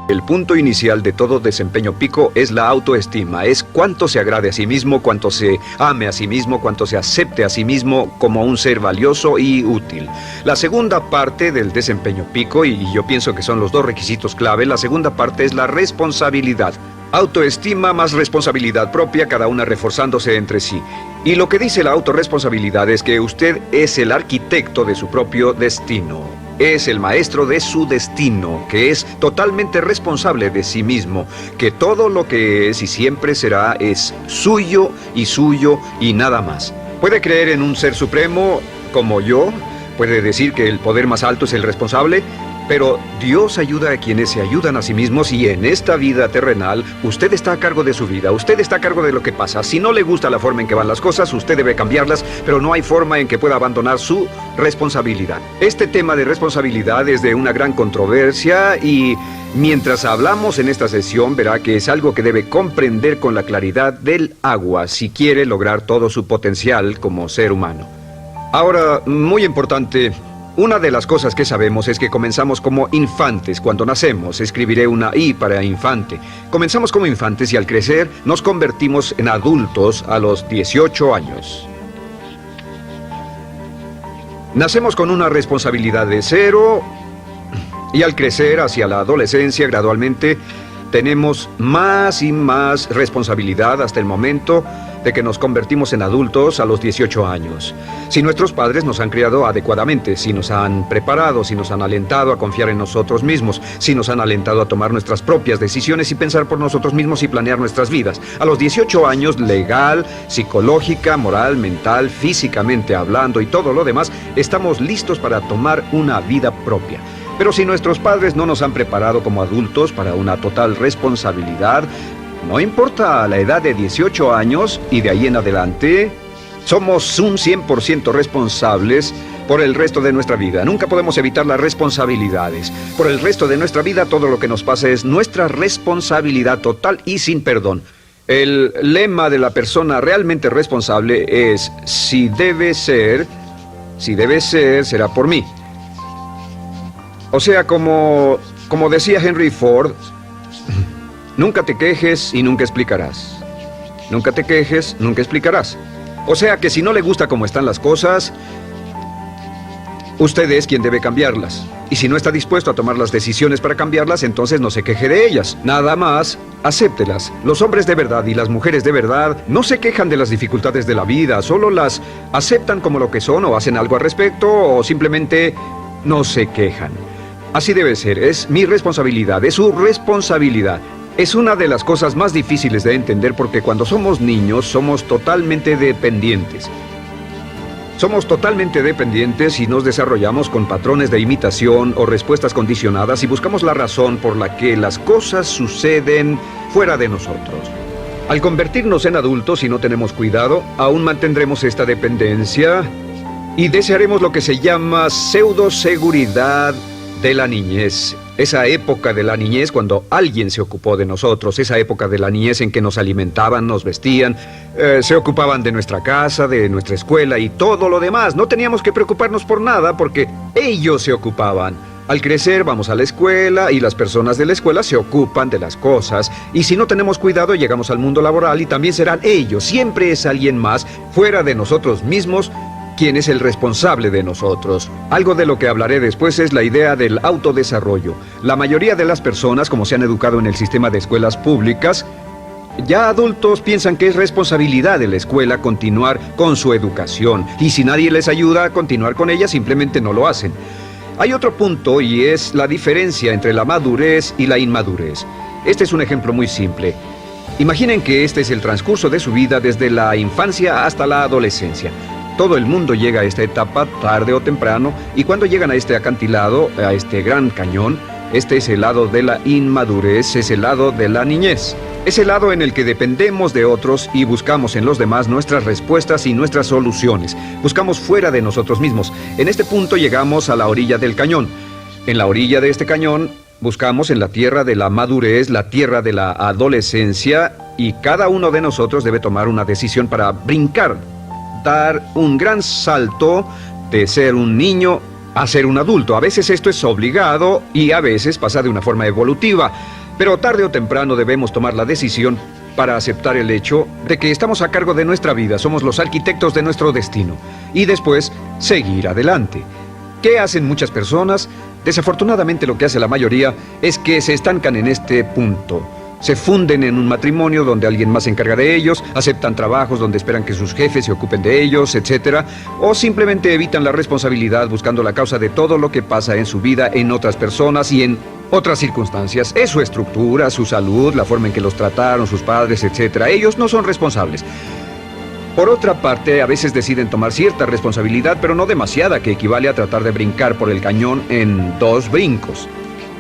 El punto inicial de todo desempeño pico es la autoestima, es cuánto se agrade a sí mismo, cuánto se ame a sí mismo, cuánto se acepte a sí mismo como un ser valioso y útil. La segunda parte del desempeño pico, y yo pienso que son los dos requisitos clave, la segunda parte es la responsabilidad. Autoestima más responsabilidad propia, cada una reforzándose entre sí. Y lo que dice la autorresponsabilidad es que usted es el arquitecto de su propio destino. Es el maestro de su destino, que es totalmente responsable de sí mismo, que todo lo que es y siempre será es suyo y nada más. Puede creer en un ser supremo como yo, puede decir que el poder más alto es el responsable, pero Dios ayuda a quienes se ayudan a sí mismos y en esta vida terrenal usted está a cargo de su vida, usted está a cargo de lo que pasa. Si no le gusta la forma en que van las cosas, usted debe cambiarlas, pero no hay forma en que pueda abandonar su responsabilidad. Este tema de responsabilidad es de una gran controversia y mientras hablamos en esta sesión verá que es algo que debe comprender con la claridad del agua si quiere lograr todo su potencial como ser humano. Ahora, muy importante, una de las cosas que sabemos es que comenzamos como infantes cuando nacemos. Escribiré una I para infante. Comenzamos como infantes y al crecer nos convertimos en adultos a los 18 años. Nacemos con una responsabilidad de 0 y al crecer hacia la adolescencia gradualmente tenemos más y más responsabilidad hasta el momento de que nos convertimos en adultos a los 18 años. Si nuestros padres nos han criado adecuadamente, si nos han preparado, si nos han alentado a confiar en nosotros mismos, si nos han alentado a tomar nuestras propias decisiones y pensar por nosotros mismos y planear nuestras vidas. A los 18 años, legal, psicológica, moral, mental, físicamente hablando y todo lo demás, estamos listos para tomar una vida propia. Pero si nuestros padres no nos han preparado como adultos para una total responsabilidad, no importa la edad de 18 años y de ahí en adelante, somos un 100% responsables por el resto de nuestra vida. Nunca podemos evitar las responsabilidades. Por el resto de nuestra vida, todo lo que nos pasa es nuestra responsabilidad total y sin perdón. El lema de la persona realmente responsable es: si debe ser, será por mí. O sea, como decía Henry Ford, nunca te quejes y nunca explicarás. Nunca te quejes, nunca explicarás. O sea que si no le gusta cómo están las cosas, usted es quien debe cambiarlas. Y si no está dispuesto a tomar las decisiones para cambiarlas, entonces no se queje de ellas. Nada más, acéptelas. Los hombres de verdad y las mujeres de verdad no se quejan de las dificultades de la vida, solo las aceptan como lo que son o hacen algo al respecto o simplemente no se quejan. Así debe ser, es mi responsabilidad, es su responsabilidad. Es una de las cosas más difíciles de entender porque cuando somos niños somos totalmente dependientes. Somos totalmente dependientes y nos desarrollamos con patrones de imitación o respuestas condicionadas y buscamos la razón por la que las cosas suceden fuera de nosotros. Al convertirnos en adultos, si no tenemos cuidado, aún mantendremos esta dependencia y desearemos lo que se llama pseudoseguridad de la niñez. Esa época de la niñez cuando alguien se ocupó de nosotros, esa época de la niñez en que nos alimentaban, nos vestían, se ocupaban de nuestra casa, de nuestra escuela y todo lo demás. No teníamos que preocuparnos por nada porque ellos se ocupaban. Al crecer vamos a la escuela y las personas de la escuela se ocupan de las cosas y si no tenemos cuidado llegamos al mundo laboral y también serán ellos. Siempre es alguien más fuera de nosotros mismos quien es el responsable de nosotros. Algo de lo que hablaré después es la idea del autodesarrollo. La mayoría de las personas, como se han educado en el sistema de escuelas públicas, ya adultos piensan que es responsabilidad de la escuela continuar con su educación. Y si nadie les ayuda a continuar con ella, simplemente no lo hacen. Hay otro punto y es la diferencia entre la madurez y la inmadurez. Este es un ejemplo muy simple. Imaginen que este es el transcurso de su vida desde la infancia hasta la adolescencia. Todo el mundo llega a esta etapa tarde o temprano y cuando llegan a este acantilado, a este gran cañón, este es el lado de la inmadurez, es el lado de la niñez. Es el lado en el que dependemos de otros y buscamos en los demás nuestras respuestas y nuestras soluciones. Buscamos fuera de nosotros mismos. En este punto llegamos a la orilla del cañón. En la orilla de este cañón buscamos en la tierra de la madurez, la tierra de la adolescencia y cada uno de nosotros debe tomar una decisión para brincar, dar un gran salto de ser un niño a ser un adulto. A veces esto es obligado y a veces pasa de una forma evolutiva. Pero tarde o temprano debemos tomar la decisión para aceptar el hecho de que estamos a cargo de nuestra vida, somos los arquitectos de nuestro destino, y después seguir adelante. ¿Qué hacen muchas personas? Desafortunadamente lo que hace la mayoría es que se estancan en este punto. Se funden en un matrimonio donde alguien más se encarga de ellos, aceptan trabajos donde esperan que sus jefes se ocupen de ellos, etc. O simplemente evitan la responsabilidad buscando la causa de todo lo que pasa en su vida, en otras personas y en otras circunstancias. Es su estructura, su salud, la forma en que los trataron sus padres, etc. Ellos no son responsables. Por otra parte, a veces deciden tomar cierta responsabilidad, pero no demasiada, que equivale a tratar de brincar por el cañón en 2 brincos.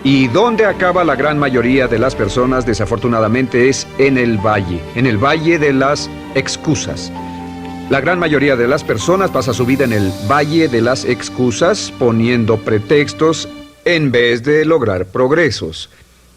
¿Y dónde acaba la gran mayoría de las personas? Desafortunadamente es en el valle de las excusas. La gran mayoría de las personas pasa su vida en el valle de las excusas, poniendo pretextos en vez de lograr progresos.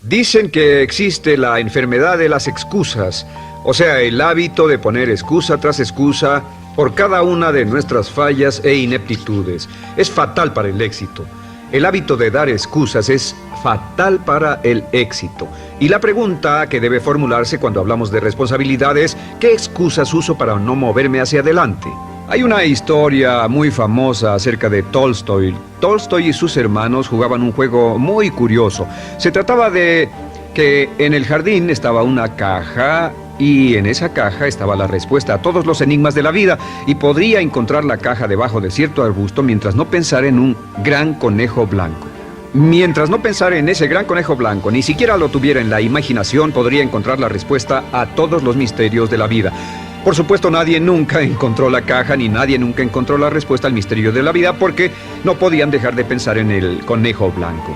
Dicen que existe la enfermedad de las excusas, o sea, el hábito de poner excusa tras excusa por cada una de nuestras fallas e ineptitudes. Es fatal para el éxito. El hábito de dar excusas es fatal para el éxito. Y la pregunta que debe formularse cuando hablamos de responsabilidad es: ¿qué excusas uso para no moverme hacia adelante? Hay una historia muy famosa acerca de Tolstoy. Tolstoy y sus hermanos jugaban un juego muy curioso. Se trataba de que en el jardín estaba una caja y en esa caja estaba la respuesta a todos los enigmas de la vida, y podría encontrar la caja debajo de cierto arbusto mientras no pensara en un gran conejo blanco. Mientras no pensara en ese gran conejo blanco, ni siquiera lo tuviera en la imaginación, podría encontrar la respuesta a todos los misterios de la vida. Por supuesto, nadie nunca encontró la caja, ni nadie nunca encontró la respuesta al misterio de la vida, porque no podían dejar de pensar en el conejo blanco.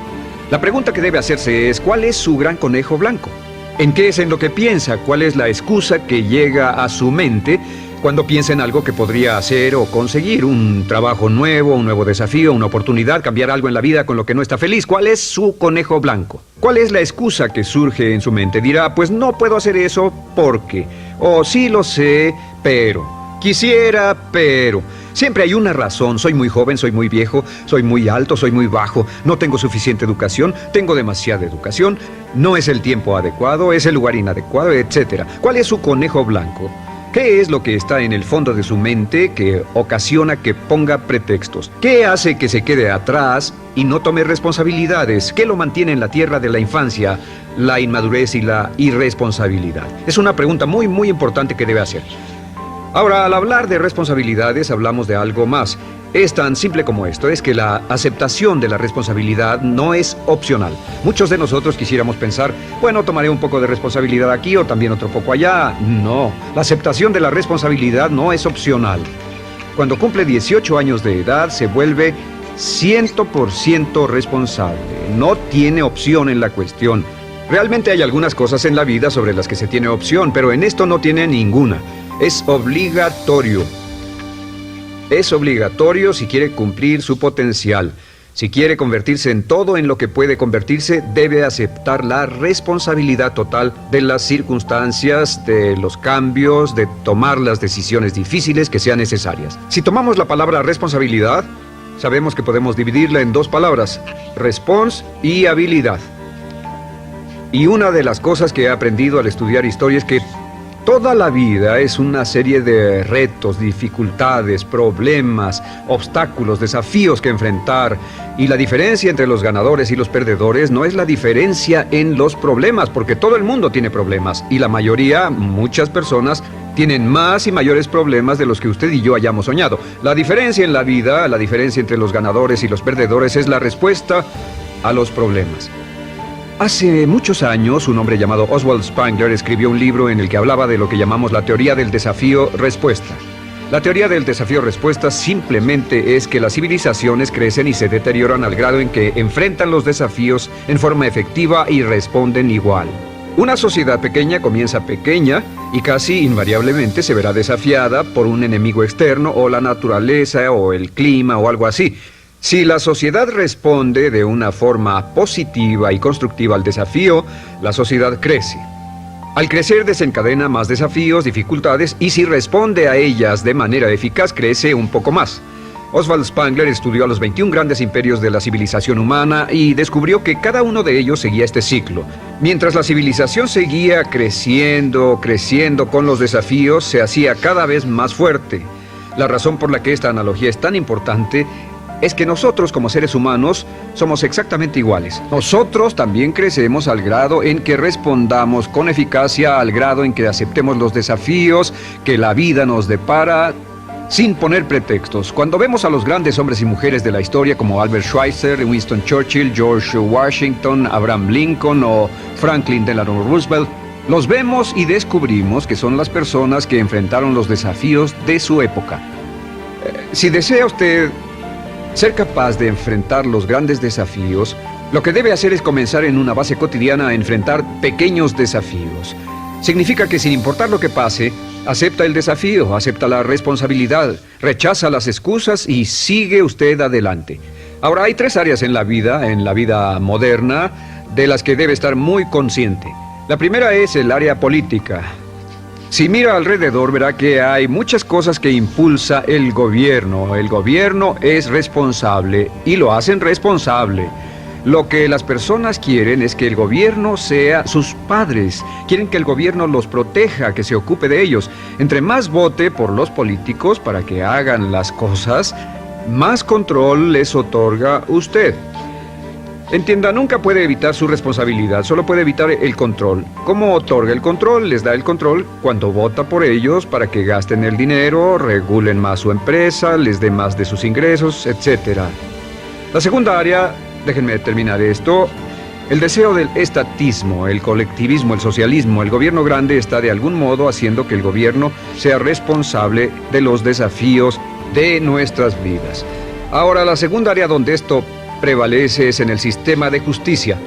La pregunta que debe hacerse es: ¿cuál es su gran conejo blanco? ¿En qué es en lo que piensa? ¿Cuál es la excusa que llega a su mente cuando piensa en algo que podría hacer o conseguir? Un trabajo nuevo, un nuevo desafío, una oportunidad, cambiar algo en la vida con lo que no está feliz. ¿Cuál es su conejo blanco? ¿Cuál es la excusa que surge en su mente? Dirá: pues no puedo hacer eso porque, o sí lo sé, pero, quisiera, pero. Siempre hay una razón: soy muy joven, soy muy viejo, soy muy alto, soy muy bajo, no tengo suficiente educación, tengo demasiada educación, no es el tiempo adecuado, es el lugar inadecuado, etc. ¿Cuál es su conejo blanco? ¿Qué es lo que está en el fondo de su mente que ocasiona que ponga pretextos? ¿Qué hace que se quede atrás y no tome responsabilidades? ¿Qué lo mantiene en la tierra de la infancia, la inmadurez y la irresponsabilidad? Es una pregunta muy, muy importante que debe hacer. Ahora, al hablar de responsabilidades, hablamos de algo más. Es tan simple como esto: es que la aceptación de la responsabilidad no es opcional. Muchos de nosotros quisiéramos pensar: bueno, tomaré un poco de responsabilidad aquí o también otro poco allá. No, la aceptación de la responsabilidad no es opcional. Cuando cumple 18 años de edad, se vuelve 100% responsable. No tiene opción en la cuestión. Realmente hay algunas cosas en la vida sobre las que se tiene opción, pero en esto no tiene ninguna. Es obligatorio. Es obligatorio si quiere cumplir su potencial. Si quiere convertirse en todo en lo que puede convertirse, debe aceptar la responsabilidad total de las circunstancias, de los cambios, de tomar las decisiones difíciles que sean necesarias. Si tomamos la palabra responsabilidad, sabemos que podemos dividirla en 2 palabras: respons y habilidad. Y una de las cosas que he aprendido al estudiar historia es que toda la vida es una serie de retos, dificultades, problemas, obstáculos, desafíos que enfrentar. Y la diferencia entre los ganadores y los perdedores no es la diferencia en los problemas, porque todo el mundo tiene problemas. Y la mayoría, muchas personas, tienen más y mayores problemas de los que usted y yo hayamos soñado. La diferencia en la vida, la diferencia entre los ganadores y los perdedores, es la respuesta a los problemas. Hace muchos años, un hombre llamado Oswald Spengler escribió un libro en el que hablaba de lo que llamamos la teoría del desafío-respuesta. La teoría del desafío-respuesta simplemente es que las civilizaciones crecen y se deterioran al grado en que enfrentan los desafíos en forma efectiva y responden igual. Una sociedad pequeña comienza pequeña y casi invariablemente se verá desafiada por un enemigo externo o la naturaleza o el clima o algo así. Si la sociedad responde de una forma positiva y constructiva al desafío, la sociedad crece. Al crecer desencadena más desafíos, dificultades, y si responde a ellas de manera eficaz, crece un poco más. Oswald Spengler estudió a los 21 grandes imperios de la civilización humana y descubrió que cada uno de ellos seguía este ciclo. Mientras la civilización seguía creciendo con los desafíos, se hacía cada vez más fuerte. La razón por la que esta analogía es tan importante es que nosotros como seres humanos somos exactamente iguales. Nosotros también crecemos al grado en que respondamos con eficacia, al grado en que aceptemos los desafíos que la vida nos depara, sin poner pretextos. Cuando vemos a los grandes hombres y mujeres de la historia como Albert Schweitzer, Winston Churchill, George Washington, Abraham Lincoln o Franklin Delano Roosevelt, los vemos y descubrimos que son las personas que enfrentaron los desafíos de su época. Si desea usted ser capaz de enfrentar los grandes desafíos, lo que debe hacer es comenzar en una base cotidiana a enfrentar pequeños desafíos. Significa que sin importar lo que pase, acepta el desafío, acepta la responsabilidad, rechaza las excusas y sigue usted adelante. Ahora, hay 3 áreas en la vida moderna, de las que debe estar muy consciente. La primera es el área política. Si mira alrededor, verá que hay muchas cosas que impulsa el gobierno. El gobierno es responsable y lo hacen responsable. Lo que las personas quieren es que el gobierno sea sus padres. Quieren que el gobierno los proteja, que se ocupe de ellos. Entre más vote por los políticos para que hagan las cosas, más control les otorga usted. Entienda, nunca puede evitar su responsabilidad, solo puede evitar el control. ¿Cómo otorga el control? Les da el control cuando vota por ellos para que gasten el dinero, regulen más su empresa, les dé más de sus ingresos, etc. La segunda área, déjenme terminar esto, el deseo del estatismo, el colectivismo, el socialismo. El gobierno grande está de algún modo haciendo que el gobierno sea responsable de los desafíos de nuestras vidas. Ahora, la segunda área donde esto prevalece es en el sistema de justicia.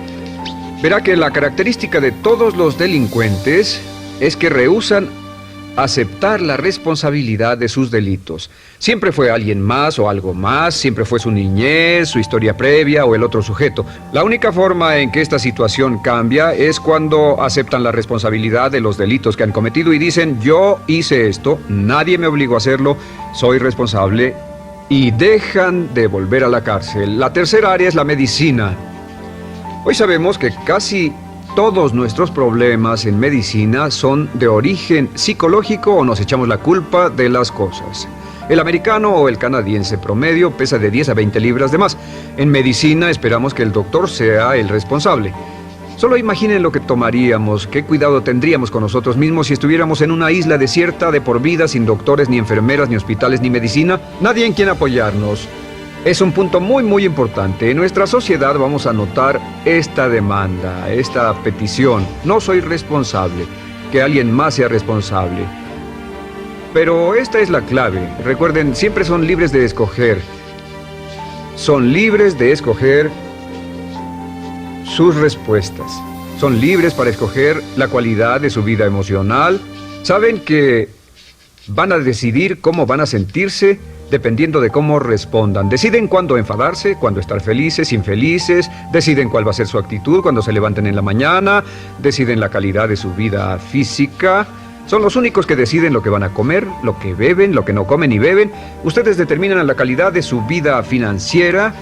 Verá que la característica de todos los delincuentes es que rehúsan aceptar la responsabilidad de sus delitos. Siempre fue alguien más o algo más, siempre fue su niñez, su historia previa o el otro sujeto. La única forma en que esta situación cambia es cuando aceptan la responsabilidad de los delitos que han cometido y dicen: yo hice esto, nadie me obligó a hacerlo, soy responsable, y dejan de volver a la cárcel. La tercera área es la medicina. Hoy sabemos que casi todos nuestros problemas en medicina son de origen psicológico o nos echamos la culpa de las cosas. El americano o el canadiense promedio pesa de 10 a 20 libras de más. En medicina esperamos que el doctor sea el responsable. Solo imaginen lo que tomaríamos, qué cuidado tendríamos con nosotros mismos si estuviéramos en una isla desierta de por vida, sin doctores, ni enfermeras, ni hospitales, ni medicina, nadie en quien apoyarnos. Es un punto muy importante. En nuestra sociedad vamos a notar esta demanda, esta petición. No soy responsable, que alguien más sea responsable. Pero esta es la clave. Recuerden, siempre son libres de escoger. Son libres de escoger sus respuestas. Son libres para escoger la cualidad de su vida emocional. Saben que van a decidir cómo van a sentirse dependiendo de cómo respondan. Deciden cuándo enfadarse, cuándo estar felices, infelices. Deciden cuál va a ser su actitud cuando se levanten en la mañana. Deciden la calidad de su vida física. Son los únicos que deciden lo que van a comer, lo que beben, lo que no comen ni beben. Ustedes determinan la calidad de su vida financiera.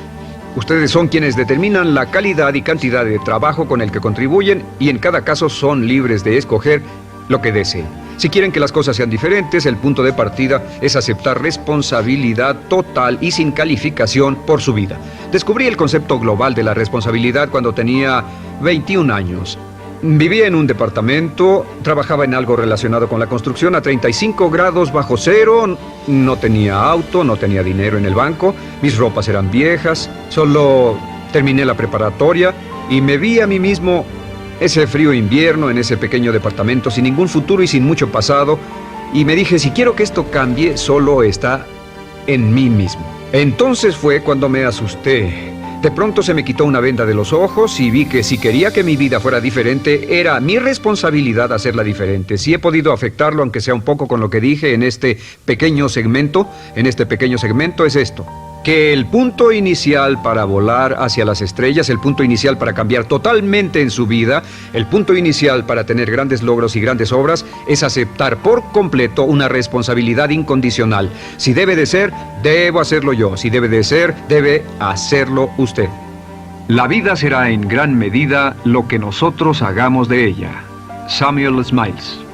Ustedes son quienes determinan la calidad y cantidad de trabajo con el que contribuyen y en cada caso son libres de escoger lo que deseen. Si quieren que las cosas sean diferentes, el punto de partida es aceptar responsabilidad total y sin calificación por su vida. Descubrí el concepto global de la responsabilidad cuando tenía 21 años. Vivía en un departamento, trabajaba en algo relacionado con la construcción a 35 grados bajo cero, no tenía auto, no tenía dinero en el banco, mis ropas eran viejas, solo terminé la preparatoria y me vi a mí mismo ese frío invierno en ese pequeño departamento sin ningún futuro y sin mucho pasado, y me dije, si quiero que esto cambie, solo está en mí mismo. Entonces fue cuando me asusté. De pronto se me quitó una venda de los ojos y vi que si quería que mi vida fuera diferente, era mi responsabilidad hacerla diferente. Si he podido afectarlo, aunque sea un poco, con lo que dije en este pequeño segmento, es esto. que el punto inicial para volar hacia las estrellas, el punto inicial para cambiar totalmente en su vida, el punto inicial para tener grandes logros y grandes obras, es aceptar por completo una responsabilidad incondicional. Si debe de ser, debo hacerlo yo. Si debe de ser, debe hacerlo usted. La vida será en gran medida lo que nosotros hagamos de ella. Samuel Smiles.